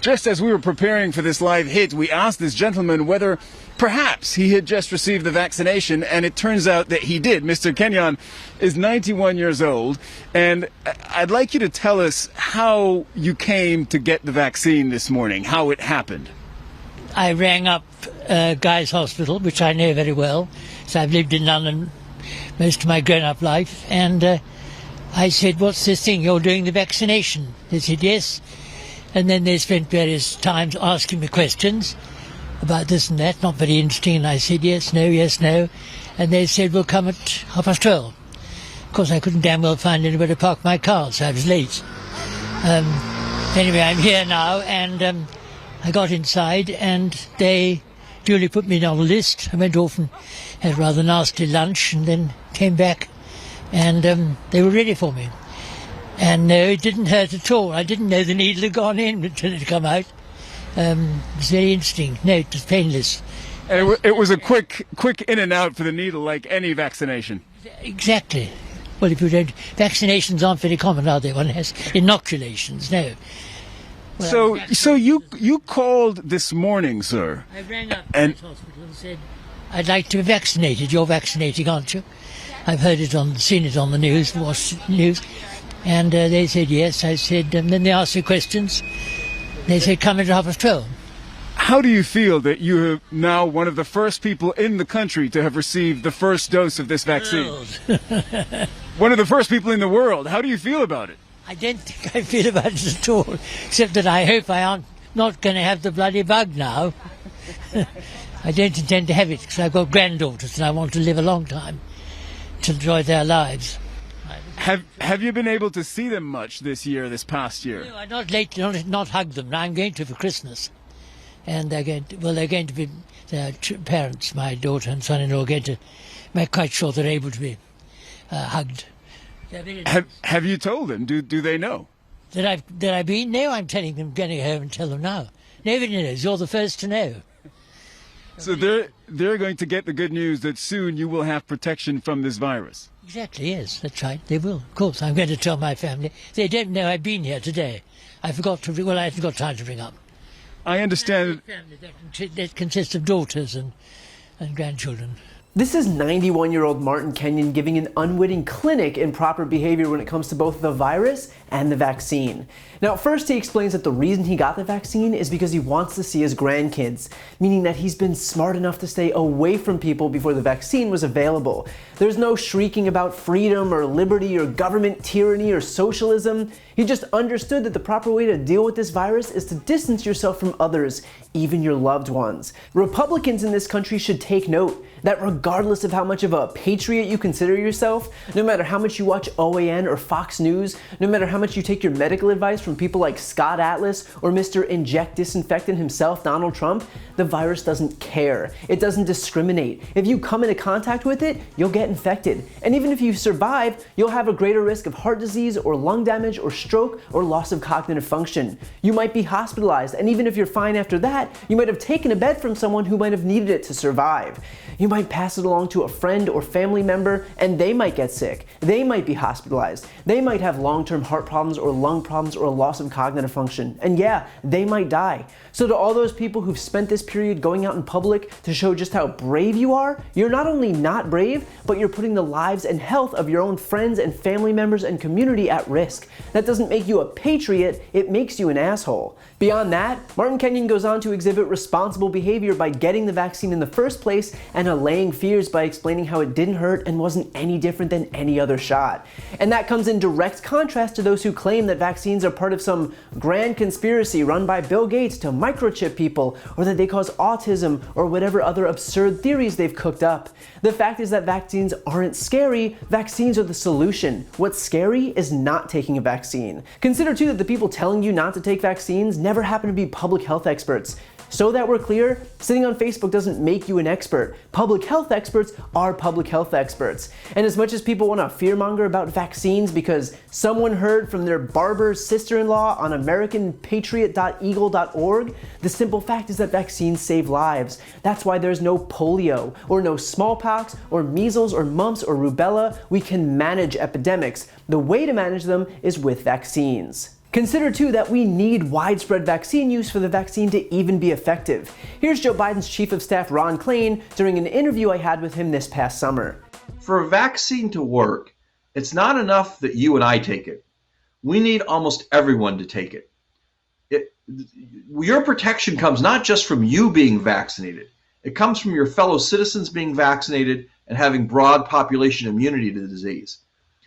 Just as we were preparing for this live hit, we asked this gentleman whether perhaps he had just received the vaccination, and it turns out that he did. Mr. Kenyon is 91 years old, and I'd like you to tell us how you came to get the vaccine this morning, how it happened. I rang up Guy's Hospital, which I know very well, so I've lived in London most of my grown-up life, and I said, "What's this thing, you're doing the vaccination?" They said, "Yes." And then they spent various times asking me questions about this and that, not very interesting, and I said yes, no, and they said, "We'll come at 12:30. Of course, I couldn't damn well find anywhere to park my car, so I was late. Anyway, I'm here now, and I got inside, and they duly put me on a list. I went off and had a rather nasty lunch, and then came back, and they were ready for me. And no, it didn't hurt at all. I didn't know the needle had gone in until it had come out. It was very interesting. No, it was painless. And it was a quick in and out for the needle, like any vaccination. Exactly. Well, if you don't, vaccinations aren't very common, are they? One has inoculations, no. Well, So you called this morning, sir. I rang up the hospital and said, "I'd like to be vaccinated. You're vaccinating, aren't you?" I've seen it on the news, watched the news. And they said yes. I said, and then they asked me questions. They said, "Come at 12:30. How do you feel that you are now one of the first people in the country to have received the first dose of this vaccine? One of the first people in the world. How do you feel about it? I don't think I feel about it at all, except that I hope I not going to have the bloody bug now. I don't intend to have it because I've got granddaughters and I want to live a long time to enjoy their lives. Have you been able to see them much this past year? No, I'm not late, not hug them. I'm going to for Christmas. And they're going to be their parents, my daughter and son-in-law, are going to make quite sure they're able to be hugged. Have you told them? Do they know? That I've been? No, I'm telling them, going home and tell them now. Nobody knows. You're the first to know. So they're going to get the good news that soon you will have protection from this virus. Exactly, yes, that's right. They will. Of course, I'm going to tell my family. They don't know I've been here today. I haven't got time to ring up. I understand. Family that consists of daughters and grandchildren. This is 91-year-old Martin Kenyon giving an unwitting clinic in proper behavior when it comes to both the virus and the vaccine. Now, first he explains that the reason he got the vaccine is because he wants to see his grandkids, meaning that he's been smart enough to stay away from people before the vaccine was available. There's no shrieking about freedom or liberty or government tyranny or socialism. He just understood that the proper way to deal with this virus is to distance yourself from others, even your loved ones. Republicans in this country should take note that regardless of how much of a patriot you consider yourself, no matter how much you watch OAN or Fox News, no matter how much you take your medical advice from people like Scott Atlas or Mr. Inject Disinfectant himself, Donald Trump, the virus doesn't care. It doesn't discriminate. If you come into contact with it, you'll get infected. And even if you survive, you'll have a greater risk of heart disease or lung damage or stroke or loss of cognitive function. You might be hospitalized, and even if you're fine after that, you might have taken a bed from someone who might have needed it to survive. You might pass it along to a friend or family member, and they might get sick. They might be hospitalized. They might have long-term heart problems or lung problems or a loss of cognitive function. And yeah, they might die. So to all those people who've spent this period going out in public to show just how brave you are, you're not only not brave, but you're putting the lives and health of your own friends and family members and community at risk. That doesn't make you a patriot, it makes you an asshole. Beyond that, Martin Kenyon goes on to exhibit responsible behavior by getting the vaccine in the first place and allaying fears by explaining how it didn't hurt and wasn't any different than any other shot. And that comes in direct contrast to those who claim that vaccines are part of some grand conspiracy run by Bill Gates to microchip people, or that they cause autism, or whatever other absurd theories they've cooked up. The fact is that vaccines aren't scary, vaccines are the solution. What's scary is not taking a vaccine. Consider too that the people telling you not to take vaccines never happen to be public health experts. So that we're clear, sitting on Facebook doesn't make you an expert. Public health experts are public health experts. And as much as people want to fearmonger about vaccines because someone heard from their barber's sister-in-law on AmericanPatriot.eagle.org, the simple fact is that vaccines save lives. That's why there's no polio, or no smallpox, or measles, or mumps, or rubella. We can manage epidemics. The way to manage them is with vaccines. Consider too that we need widespread vaccine use for the vaccine to even be effective. Here's Joe Biden's Chief of Staff Ron Klain during an interview I had with him this past summer. For a vaccine to work, it's not enough that you and I take it. We need almost everyone to take it. Your protection comes not just from you being vaccinated. It comes from your fellow citizens being vaccinated and having broad population immunity to the disease.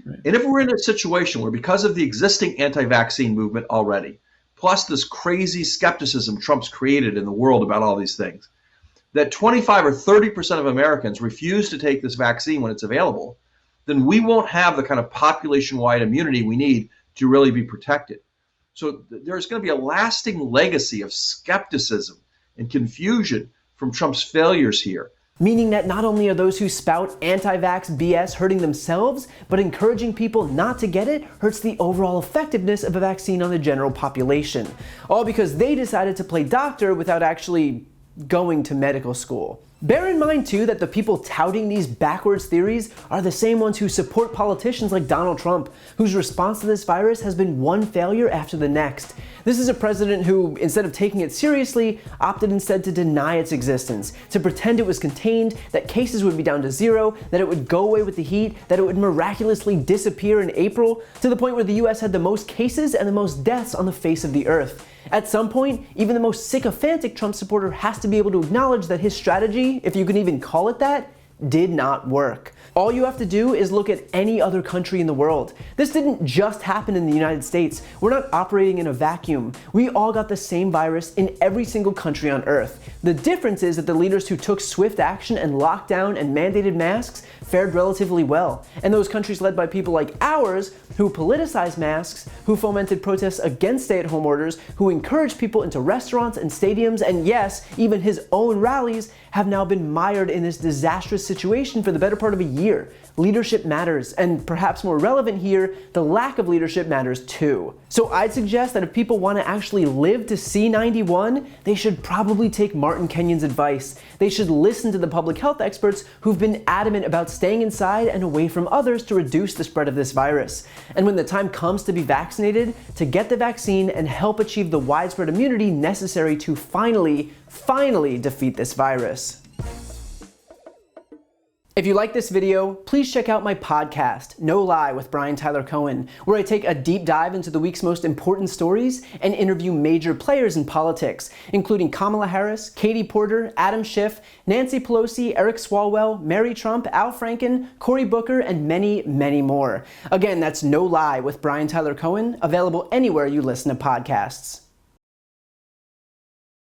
Right. And if we're in a situation where, because of the existing anti-vaccine movement already, plus this crazy skepticism Trump's created in the world about all these things, that 25 or 30% of Americans refuse to take this vaccine when it's available, then we won't have the kind of population-wide immunity we need to really be protected. So there's going to be a lasting legacy of skepticism and confusion from Trump's failures here. Meaning that not only are those who spout anti-vax BS hurting themselves, but encouraging people not to get it hurts the overall effectiveness of a vaccine on the general population. All because they decided to play doctor without actually going to medical school. Bear in mind too that the people touting these backwards theories are the same ones who support politicians like Donald Trump, whose response to this virus has been one failure after the next. This is a president who, instead of taking it seriously, opted instead to deny its existence, to pretend it was contained, that cases would be down to zero, that it would go away with the heat, that it would miraculously disappear in April, to the point where the US had the most cases and the most deaths on the face of the earth. At some point, even the most sycophantic Trump supporter has to be able to acknowledge that his strategy, if you can even call it that, did not work. All you have to do is look at any other country in the world. This didn't just happen in the United States. We're not operating in a vacuum. We all got the same virus in every single country on Earth. The difference is that the leaders who took swift action and locked down and mandated masks fared relatively well. And those countries led by people like ours, who politicized masks, who fomented protests against stay-at-home orders, who encouraged people into restaurants and stadiums, and yes, even his own rallies, have now been mired in this disastrous situation for the better part of a year. Leadership matters, and perhaps more relevant here, the lack of leadership matters too. So I'd suggest that if people want to actually live to see 91, they should probably take Martin Kenyon's advice. They should listen to the public health experts who've been adamant about staying inside and away from others to reduce the spread of this virus. And when the time comes to be vaccinated, to get the vaccine and help achieve the widespread immunity necessary to finally defeat this virus. If you like this video, please check out my podcast, No Lie with Brian Tyler Cohen, where I take a deep dive into the week's most important stories and interview major players in politics, including Kamala Harris, Katie Porter, Adam Schiff, Nancy Pelosi, Eric Swalwell, Mary Trump, Al Franken, Cory Booker, and many, many more. Again, that's No Lie with Brian Tyler Cohen, available anywhere you listen to podcasts.